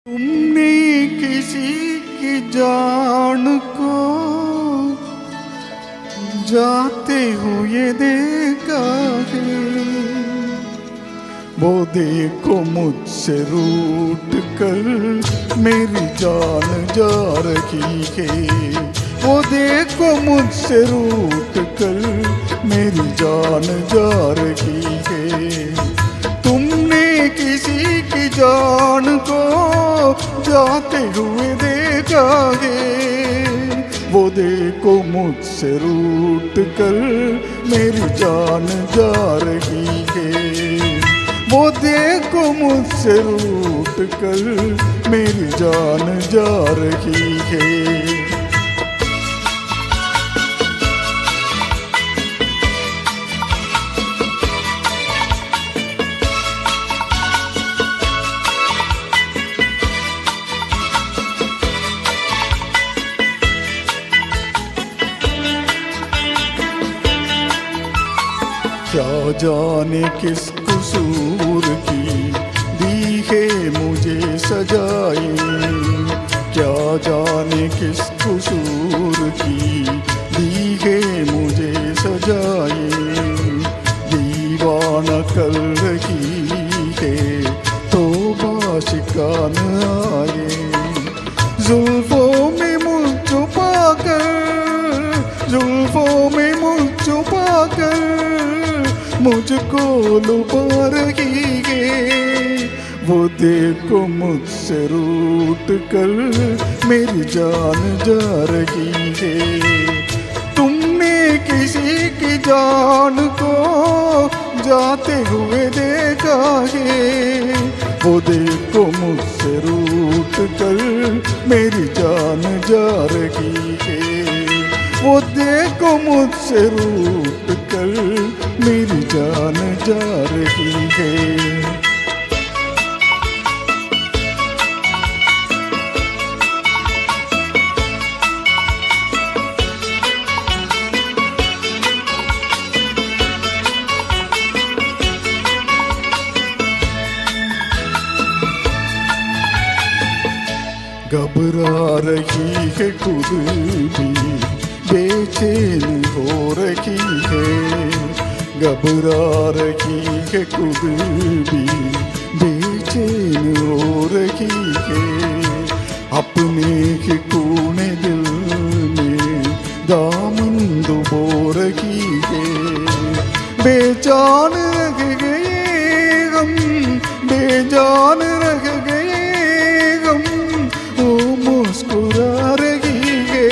तुमने किसी की जान को जाते हुए देखा है, वो देखो मुझसे रूठ कर मेरी जान जा रही है, वो देखो मुझसे रूठ कर मेरी जान जा रही है। तुमने किसी की जान को जाते हुए देखा है, वो देखो मुझसे रूठ कर मेरी जान जा रही है, वो देखो मुझसे रूठ कर मेरी जान जा रही है। क्या जाने किस कसूर की दी है मुझे सजाए, क्या जाने किस कसूर की दी है मुझे सजाए। दीवाना कर रही है तो बाशिकान आए, जुल्फों में मुझ छुपा कर, जुल्फों में मुझ छुपा कर मुझको लुभा रही है, वो देखो मुझसे रूठ कर मेरी जान जा रही है। तुमने किसी की जान को जाते हुए देखा है, वो देखो मुझसे रूठ कर मेरी जान जा रही है, वो देखो मुझसे रूठ कर मेरी जान जा रही है। घबरा रही है खुद भी, बेचैन हो रही है, घबरा रही है खुद भी, बेचैन हो रही है। अपने ही कोने दिल में दामन डुबो रही है, बेजान रह गए हम, बेजान रह गए हम, वो मुस्कुरा रही है,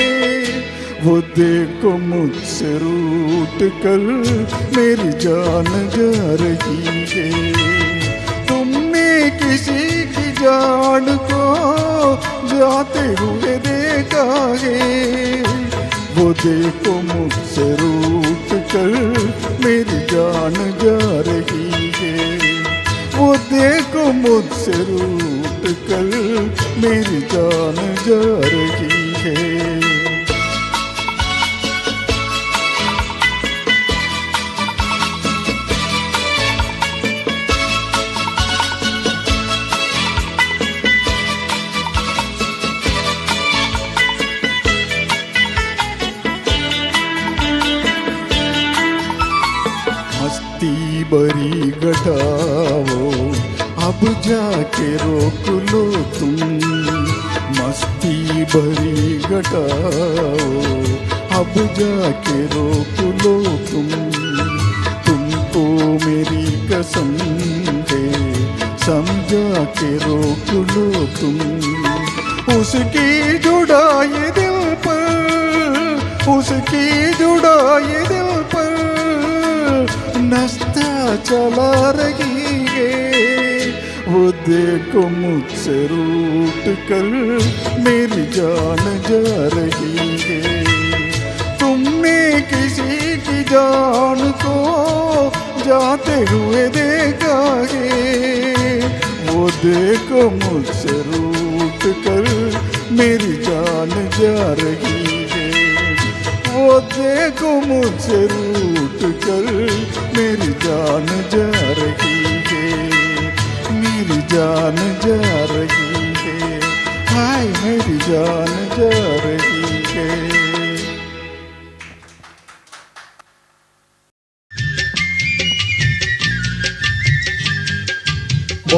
वो देखो मुझसे रूठ कर मेरी जान जा रही है। तुमने किसी की जान को जाते हुए देखा है, वो देखो मुझसे रूठ कर मेरी जान जा रही है, वो देखो मुझसे रूठ कर मेरी जान जा रही है। मस्ती भरी घटाओ अब जाके रोक लो तुम, मस्ती भरी घटाओ अब जाके रोक लो तुम, तुमको मेरी कसम है समझा के रोक लो तुम। उसकी जुड़ाई दिल पर, उसकी जुड़ाई दिल पर नस्ता चला रही है, वो देखो मुझसे रूठ कर मेरी जान जा रही है। तुमने किसी की जान को जाते हुए देखा है, वो देखो मुझसे रूठ कर मेरी जान जा रही है, वो देखो मुझसे रूठ कर मेरी जान जा रही है, मेरी जान जा रही है।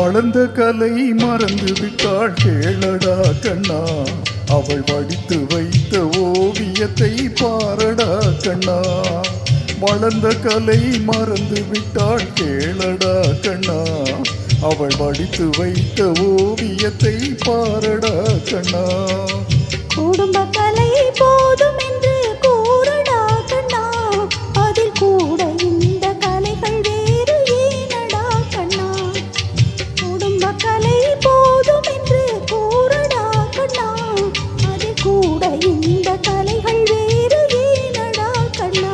வளர்ந்த கலை மறந்து விட்டாள் கேளடா கண்ணா, அவள் வடித்து வைத்த ஓவியத்தை பாரடா கண்ணா. வளர்ந்த கலை மறந்து விட்டாள் கேளடா கண்ணா, அவள் வடித்து வைத்த ஓவியத்தை பாரடா கண்ணா. குடும்ப கலை போதும் என்று கூறடா கண்ணா, அதில் கூட இந்த கலைகள் வேறு ஏனடா கண்ணா. குடும்ப கலை போதும் என்று கூறடா கண்ணா, அதில் கூட இந்த கலைகள் வேறு ஏனடா கண்ணா.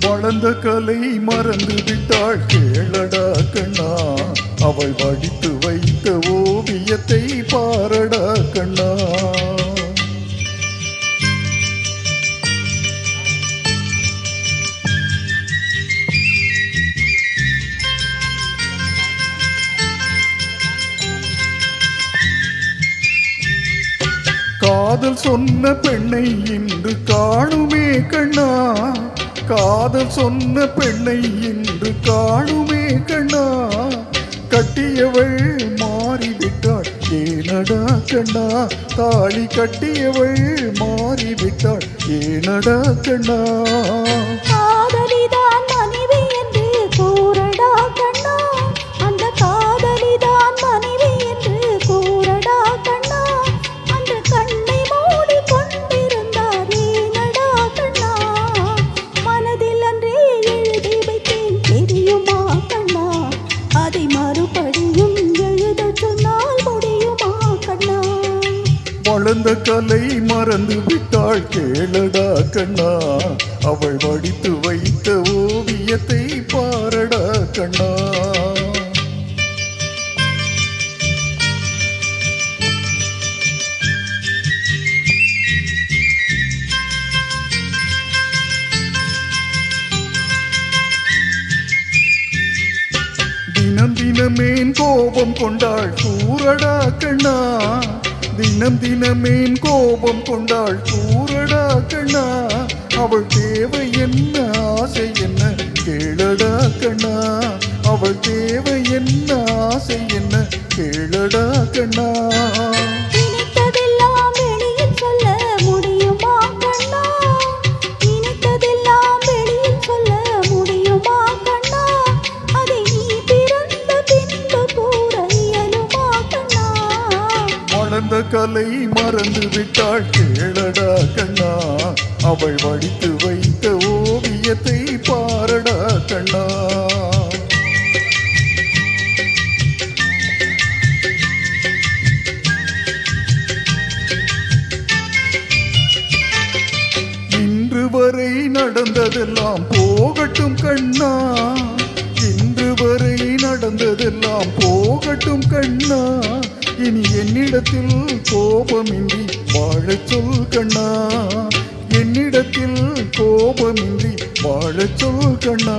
வளர்ந்த கலை மறந்து விட்டாள் கேளடா கண்ணா, அவள் வடித்து வைத்த ஓவியத்தை பாரடா கண்ணா. காதல் சொன்ன பெண்ணை இன்று காணுமே கண்ணா, காதல் சொன்ன பெண்ணை இன்று காணுமே கண்ணா. கட்டியவள் மாறிவிட்டாள் ஏனடா கண்ணா, தாலி கட்டியவள் மாறிவிட்டாள் ஏனடா கண்ணா. காதலிதான் மனைவி என்று கூறடா கண்ணா, அந்த காதலிதான் மனைவி என்று கூறடா கண்ணா. அந்த கண்ணை மூடி கொண்டிருந்தார் ஏனடா கண்ணா. மனதில் அன்றே எழுதி வைத்தேன் தெரியுமா கண்ணா, அதை மறுபடியும் எழுத சொன்னால் முடியுமா கண்ணா. வளர்ந்த கலை மறந்து விட்டாள் கேளடா கண்ணா, அவள் வடித்து வைத்த ஓவியத்தை பாரடா கண்ணா. தினம் தினமேன் கோபம் கொண்டாள் கூறடா கண்ணா, தினம் தினமேன் கோபம் கொண்டாள் கூறடா கண்ணா. அவள் தேவை என்ன ஆசை என்ன கேளடா கண்ணா, அவள் தேவை என்ன ஆசை என்ன கேளடா கண்ணா. நினைத்ததெல்லாம் வெளியில் சொல்ல முடியுமா கண்ணா, நினைத்ததெல்லாம் வெளியில் சொல்ல முடியுமா கண்ணா. அதை நீ பிறந்த பின்பு கூற இயலுமா கண்ணா. வளர்ந்த கலை மறந்து விட்டாள் கேளடா கண்ணா, அவள் வடித்து வைத்த ஓவியத்தை பாரடா கண்ணா. இன்று வரை நடந்ததெல்லாம் போகட்டும் கண்ணா, இன்று வரை நடந்ததெல்லாம் போகட்டும் கண்ணா. இனி என்னிடத்தில் கோபமின்றி வாழச் சொல் கண்ணா, என்னிடத்தில் கோபமின்றி வாழச் சொல் கண்ணா.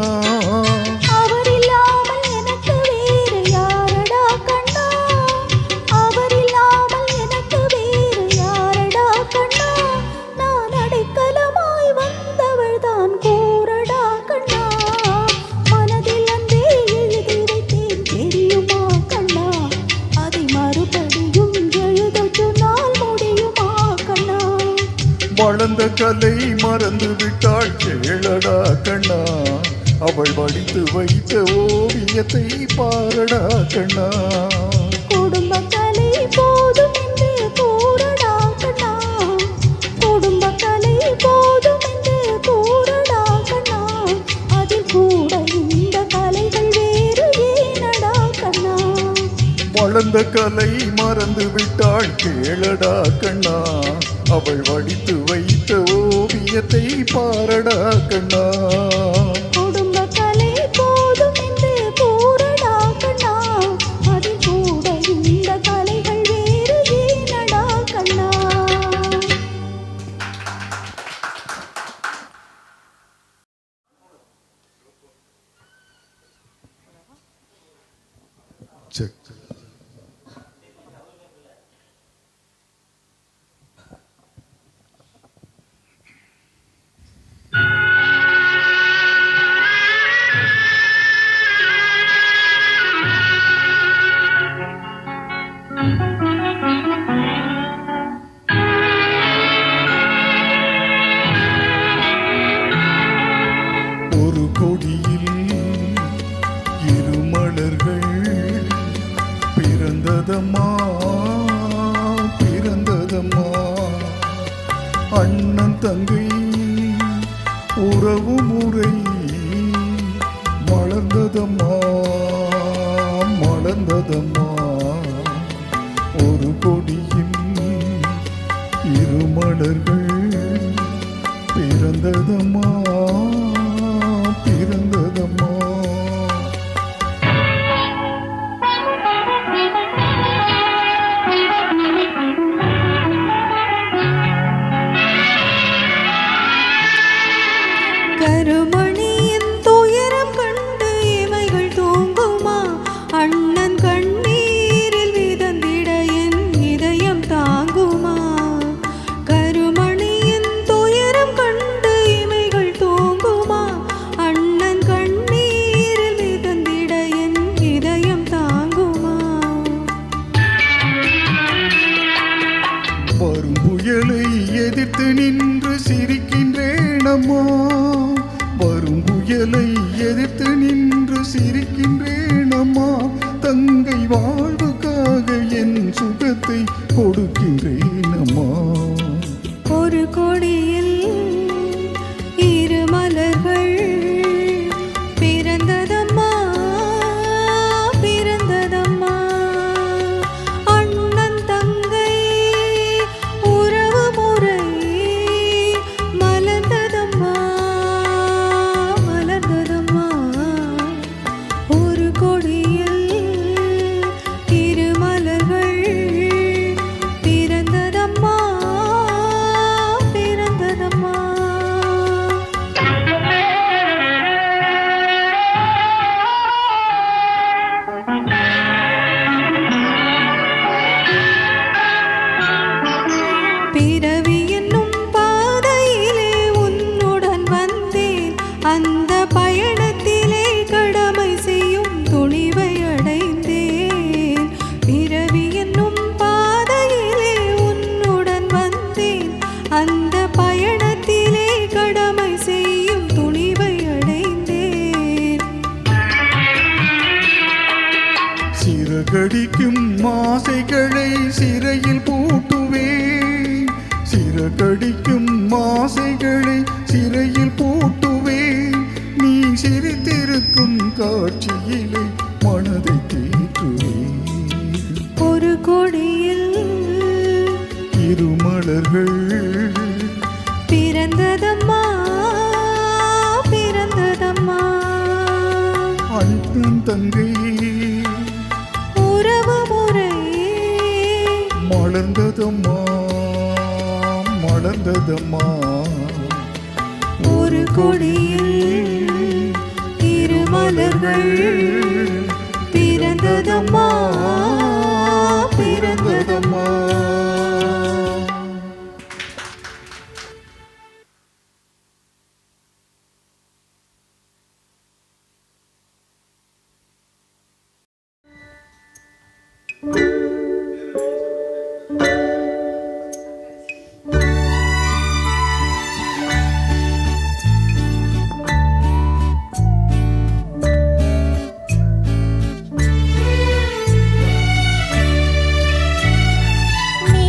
அவர் இல்லாமல் எனக்கு வேறு யாரடா கண்ணா, அவர் இல்லாமல் எனக்கு வேறு யாரடா கண்ணா. நான் அடைக்கலமாய் வந்தவள் தான் கூறடா கண்ணா. மனதில் அன்றே எழுதி வைத்தேன் தெரியுமா கண்ணா, அதை மறுபடியும் எழுத சொன்னால் முடியுமா கண்ணா. வளர்ந்த கலை மறந்து விட்டாள் கேளடா கண்ணா, அவள் வடித்து வைத்த ஓவியத்தை பாரடா கண்ணா. குடும்ப கலை போதும் என்று கூறடா கண்ணா, குடும்ப கலை போதும் என்று கூறடா கண்ணா. அதில் கூட இந்த கலைகள் வேறு ஏனடா கண்ணா. வளர்ந்த கலை மறந்து விட்டாள் கேளடா கண்ணா, அவள் வடித்து வைத்த ஓவியத்தை பாரடா கண்ணா. குடும்ப கலை போதும் என்று கூறடா கண்ணா, அதில் கூட இந்த கலைகள் வேறு ஏனடா கண்ணா. செக். ஒரு கொடியில் இரு மலர்கள் பிறந்ததம்மா பிறந்ததம்மா அண்ணன் தங்கை உறவு முறை மலர்ந்ததம்மா மலர்ந்ததம்மா ஒரு கொடியில் இரு மலர்கள் பிறந்ததம்மா பிறந்ததம்மா கருமணியின் துயரம் கண்டு இமைகள் தூங்குமா அண்ணன் கண்ணீரில் விதந்திட என் இதயம் தாங்குமா கருமணியின் துயரம் கண்டு இமைகள் தூங்குமா அண்ணன் கண்ணீரில் விதந்திட என் இதயம் தாங்குமா வரும் புயலை எதிர்த்து நின்று சிரிக்கின்றேனம்மா வரும் புயலை எதிர்த்து நின்று சிரிக்கின்றேனம்மா தங்கை வாழ்வுக்காக என் சுகத்தை கொடுக்கின்றேனம்மா ஒரு கொடியில் இரு மலர்கள் பிறந்ததம்மா பிறந்ததம்மா அண்ணன் தங்கை உறவு முறை மலர்ந்ததம்மா மலர்ந்ததம்மா ஒரு கொடியில் இரு மலர்கள் பிறந்ததம்மா பிறந்ததம்மா பிறவி என்னும் பாதையிலே உன்னுடன் வந்தேன் அந்த பயணத்திலே கடமை செய்யும் துணிவை அடைந்தேன் பிறவி என்னும் பாதையிலே உன்னுடன் வந்தேன் அந்த பயணத்திலே கடமை செய்யும் துணிவை அடைந்தேன் சிறகடிக்கும் ஆசைகளை சிறையில் பூட்டுவேன் சிறகடிக்கும் ஆசைகளை சிறையில் பூட்டுவேன் நீ சிரித்திருக்கும் காட்சியிலே மனதை தேற்றுவேன் ஒரு கொடியில் இரு மலர்கள் பிறந்ததம்மா பிறந்ததம்மா அண்ணன் தங்கை உறவு முறை மலர்ந்ததம்மா மலர்ந்ததம்மா ஒரு கொடியில் இரு மலர்கள் பிறந்ததம்மா பிறந்ததம்மா நீ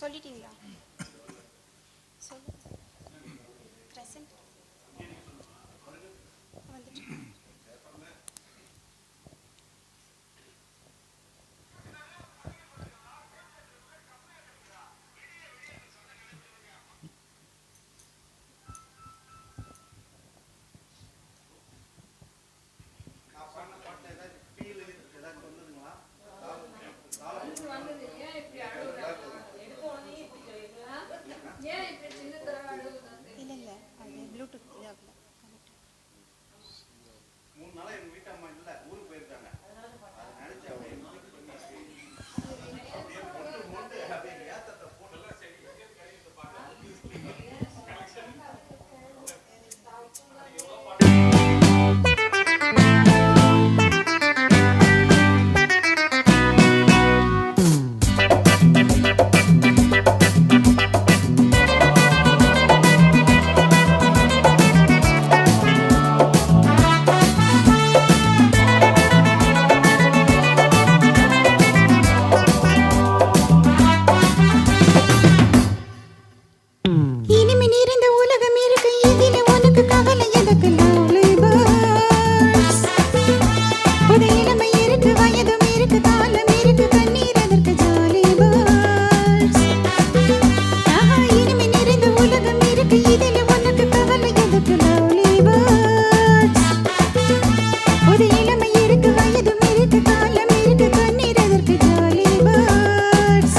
சொல்லிட்டீங்களா? சொல்லு. Present. வந்துட்டு. இல்ல இல்ல அது ப்ளூடூத் இதாகல. இனிமே நிறைந்த உலகம் இருக்கு இதில உனக்கு கவலை எதற்கு lovely birds. புது இளமை இருக்கு வயதும் இருக்கு காலம் இருக்கு கண்ணீர் எதற்கு jolly birds. ஆஹா இனிமே நிறைந்த உலகம் இருக்கு இதில உனக்கு கவலை எதற்கு lovely birds. புது இளமை இருக்கு வயதும் இருக்கு காலம் இருக்கு கண்ணீர் எதற்கு jolly birds.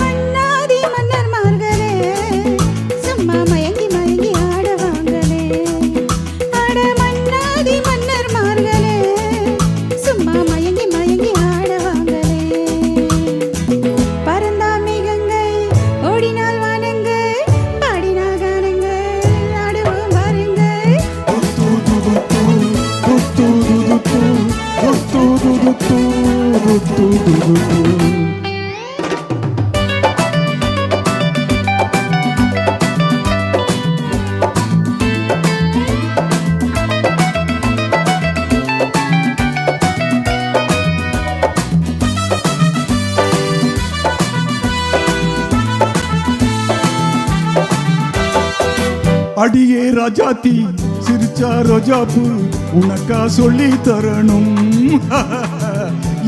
மன்னாதி மன்னர்மார்களே சும்மா மயங்கி மயங்கி ஆடுவாங்களே. அட மன்னாதி மன்னர்மார்களே சும்மா மயங்கி மயங்கி ஆடுவாங்களே. பறந்தா மேகங்கை ஓடினால் வானங்கள் பாடினால் கானங்கள் ஆடுவோம் வாருங்கள். அடியே ராஜாத்தி சிரிச்சா ரோஜாப்பு உனக்கா சொல்லி தரணும்.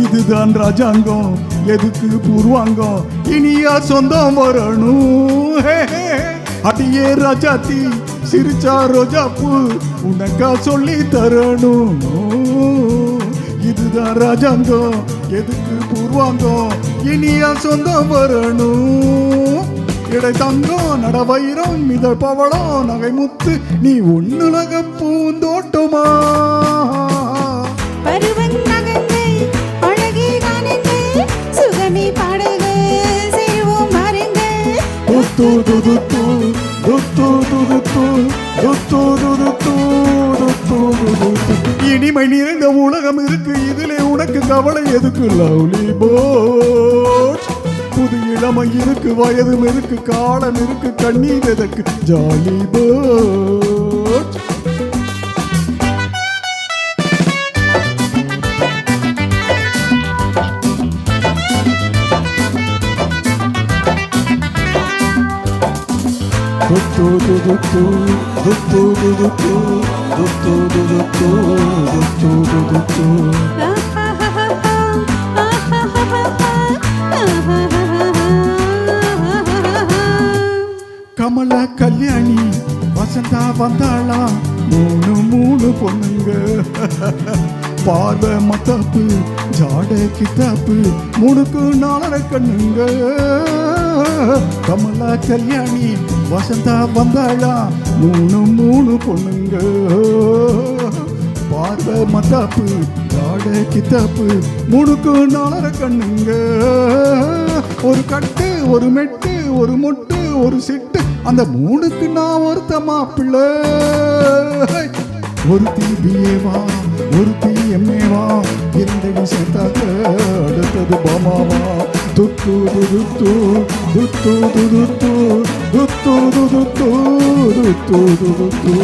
இதுதான் ராஜாங்கம் எதுக்கு பூர்வாங்கம் இனியா சொந்தம் வரணும். அடியே ராஜாத்தி சிரிச்சா ரோஜாப்பு உனக்கா சொல்லி தரணும். இதுதான் ராஜாங்கம் எதுக்கு பூர்வாங்கம் இனியா சொந்தம் வரணும். இடை தங்கம் நட வைரம் இதழ் பவளம் நகை முத்து நீ ஒன்னுலக பூந்தோட்டமா. பருவன் நகங்கள் அழகே காணுங்கள் சுகமே பாடுங்கள் சேருவோம் வாருங்கள். துத்து துதுத்து துத்து துதுத்து துத்து துதுத்து துத்து துதுத்து. இனிமை நிறைந்த உலகம் இருக்கு இதிலே உனக்கு கவலை எதுக்கு லவ்லி போட். புது இளமை இருக்கு வயதும் இருக்கு காலம் இருக்கு கண்ணீர் எதற்கு ஜாலி போட். துத்து துதுத்து துத்து துதுத்து துத்து துதுத்து துத்து துதுத்து. கமல கல்யாணி வசந்தா வந்தாளா மூணு மூணு பொண்ணுங்க. பார்வை மத்தாப்பு ஜாட கித்தாப்பு மூணுக்கு நாலரை கண்ணுங்க. கமலா கல்யாணி வசந்தா வந்தாளா மூணு மூணு பொண்ணுங்க. பார்வை மத்தாப்பு ஜாட கித்தாப்பு மூணுக்கு நாலரை கண்ணுங்க. ஒரு கட்டு ஒரு மெட்டு ஒரு மொட்டு ஒரு சிட்டு அந்த மூணுக்கு நான் ஒருத்த மாப்பிள்ளை. ஒரு தீபியேவா ஒரு தீஎம்ஏவா இரண்டடி சேர்த்தாக்க அடுத்தது பாமாவா. துத்து துதுத்து துத்து துதுத்து துத்து துதுத்து துத்து துதுத்து.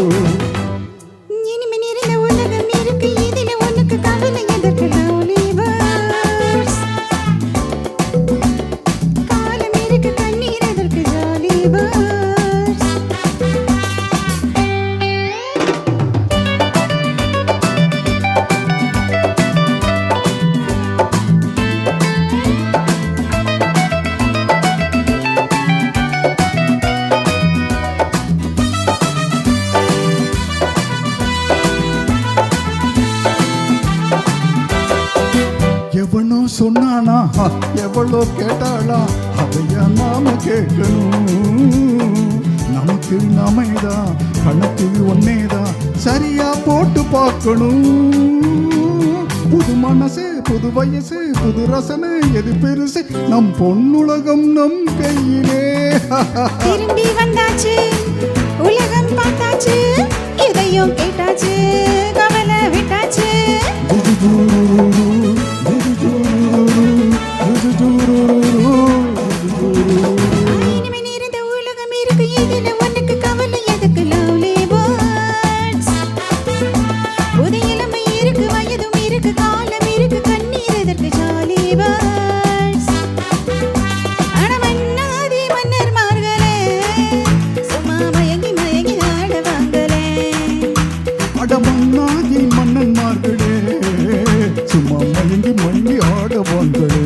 இனிமே நிறைந்த உலகம் இருக்கு இதில உனக்கு கவலை எதற்கு lovely birds. சொன்னானா எவ்வளோ கேட்டாளா அதையா நாம கேட்கணும். நமக்கு நாமைதான் கணக்கு ஒன்னேதான் சரியா போட்டு பார்க்கணும். புது மனசு புது வயசு புது ரசனை எது பெருசு நம் பொன்னுலகம் நம் கையிலே. திரும்பி வந்தாச்சு உலகம் பார்த்தாச்சு இதையும் கேட்டாச்சு கவலை விட்டாச்சு. இனிமே நிறைந்த உலகம் இருக்கு இதுல உனக்கு கவலை எதுக்கு லவ்லி பேர்ட்ஸ். புது இளமை இருக்கு வயதும் இருக்கு காலம் இருக்கு கண்ணீர் எதற்கு ஜாலி பேர்ட்ஸ். அடமன்னாதி மன்னர்மார்களே சும்மா மயங்கி மயங்கி ஆடுவாங்களே. அடமன்னாதி மன்னன்மார்களே சும்மா மயங்கி மயங்கி ஆடவாங்களே.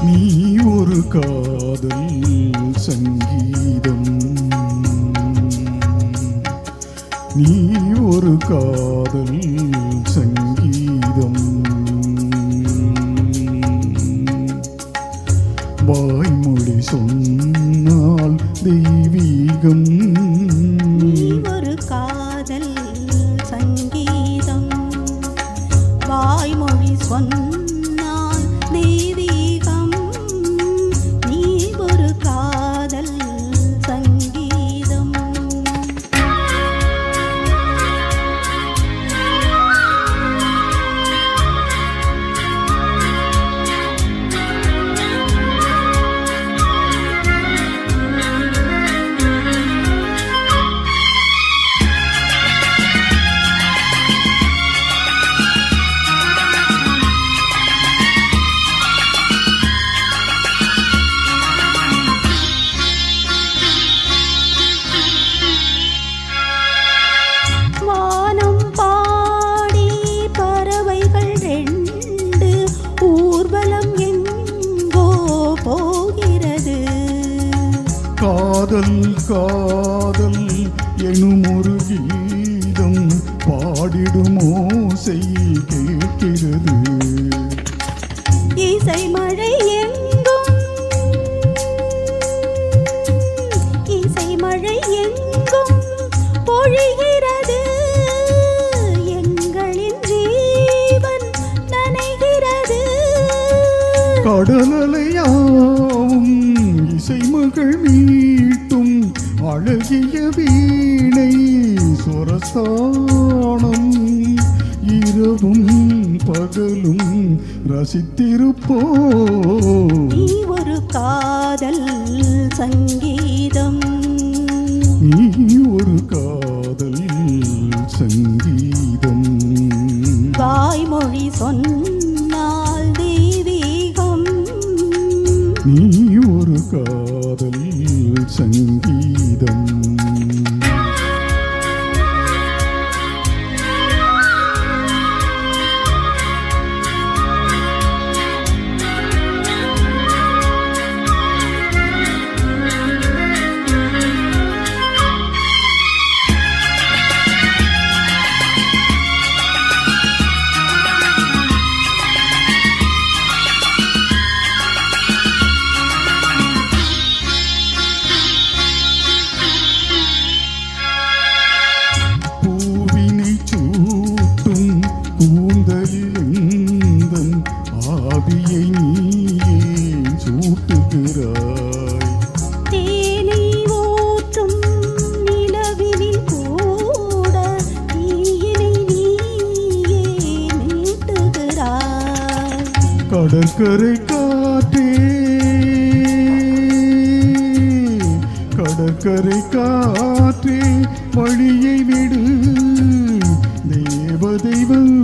நீ ஒரு காதல் சங்கீதம், நீ ஒரு காதல் சங்கீதம். வாய்மொழி சொன்னால் தெய்வீகம். ஒரு காதல் சங்கீதம் வாய்மொழி சொன்னால் தெய்வீகம். நீ ஒரு காதல் சங்கீதம். வானம் பாடி பறவைகள் ரெண்டு ஊர்வலம் எங்கோ போகிறது. காதல் காதல் எனும் ஒரு கீதம் பாடிடுமோ செய் கேட்கிறது. இசை மழை எங்கும் இசை மழை எங்கும் பொழிகிறது. எங்களின் ஜீவன் நனைகிறது. கடலையாவும் இசை மகள் மீட்டும் அழகிய வீணை சொரஸ்தானம். இரவும் பகலும் ரசித்திருப்போ. நீ ஒரு காதல் சங்கீதம். நீ ஒரு காதல் சங்கீதம். வாய்மொழி சொன்னால் தெய்வீகம். நீ ஒரு காதல் சங்கீதம். பூவினை சூட்டும் கூந்தலில் ஆவியை நீயே சூட்டுகிறாய். தேனை ஊற்றும் நிலவினில் கூட தீயினை நீயே நீட்டுகிறாய். கடற்கரை காற்றே கடற்கரை காற்றே வழியை விடு. தேவ தெய்வம்